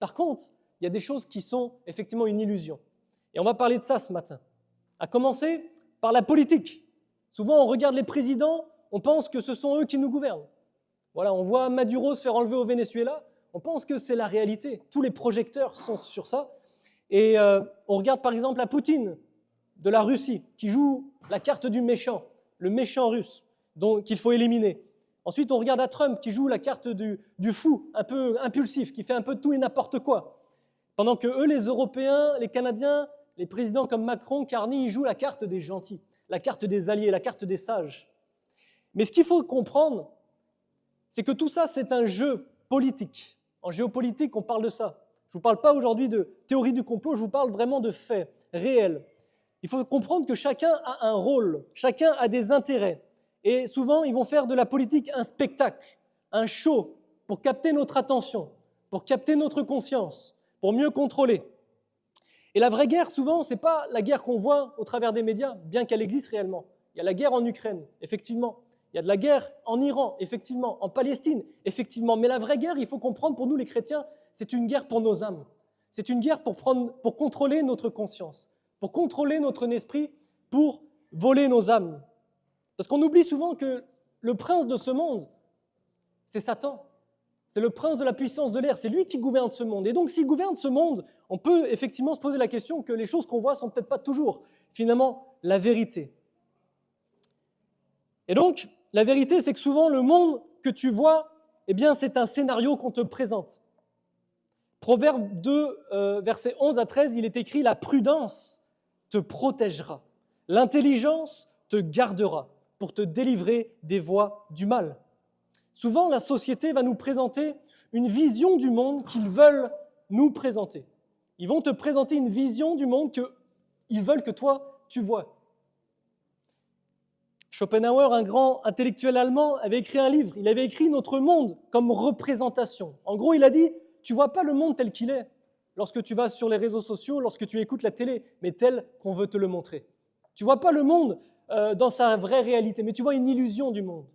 Par contre, il y a des choses qui sont effectivement une illusion. Et on va parler de ça ce matin. À commencer par la politique. Souvent, on regarde les présidents, on pense que ce sont eux qui nous gouvernent. Voilà, on voit Maduro se faire enlever au Venezuela, on pense que c'est la réalité. Tous les projecteurs sont sur ça. Et on regarde par exemple à Poutine de la Russie, qui joue la carte du méchant, le méchant russe, qu'il faut éliminer. Ensuite, on regarde à Trump, qui joue la carte du fou, un peu impulsif, qui fait un peu tout et n'importe quoi. Pendant que eux, les Européens, les Canadiens, les présidents comme Macron, Carney, ils jouent la carte des gentils, la carte des alliés, la carte des sages. Mais ce qu'il faut comprendre, c'est que tout ça, c'est un jeu politique. En géopolitique, on parle de ça. Je ne vous parle pas aujourd'hui de théorie du complot, je vous parle vraiment de faits réels. Il faut comprendre que chacun a un rôle, chacun a des intérêts. Et souvent, ils vont faire de la politique un spectacle, un show, pour capter notre attention, pour capter notre conscience, pour mieux contrôler. Et la vraie guerre, souvent, ce n'est pas la guerre qu'on voit au travers des médias, bien qu'elle existe réellement. Il y a la guerre en Ukraine, effectivement. Il y a de la guerre en Iran, effectivement. En Palestine, effectivement. Mais la vraie guerre, il faut comprendre, pour nous les chrétiens, c'est une guerre pour nos âmes. C'est une guerre pour contrôler notre conscience, pour contrôler notre esprit, pour voler nos âmes. Parce qu'on oublie souvent que le prince de ce monde, c'est Satan. C'est le prince de la puissance de l'air, c'est lui qui gouverne ce monde. Et donc, s'il gouverne ce monde, on peut effectivement se poser la question que les choses qu'on voit ne sont peut-être pas toujours, finalement, la vérité. Et donc, la vérité, c'est que souvent, le monde que tu vois, eh bien, c'est un scénario qu'on te présente. Proverbe 2, versets 11 à 13, il est écrit « La prudence te protégera, l'intelligence te gardera pour te délivrer des voies du mal. » Souvent, la société va nous présenter une vision du monde qu'ils veulent nous présenter. Ils vont te présenter une vision du monde qu'ils veulent que toi, tu vois. Schopenhauer, un grand intellectuel allemand, avait écrit un livre. Il avait écrit « Notre monde comme représentation ». En gros, il a dit « Tu ne vois pas le monde tel qu'il est lorsque tu vas sur les réseaux sociaux, lorsque tu écoutes la télé, mais tel qu'on veut te le montrer. Tu ne vois pas le monde dans sa vraie réalité, mais tu vois une illusion du monde.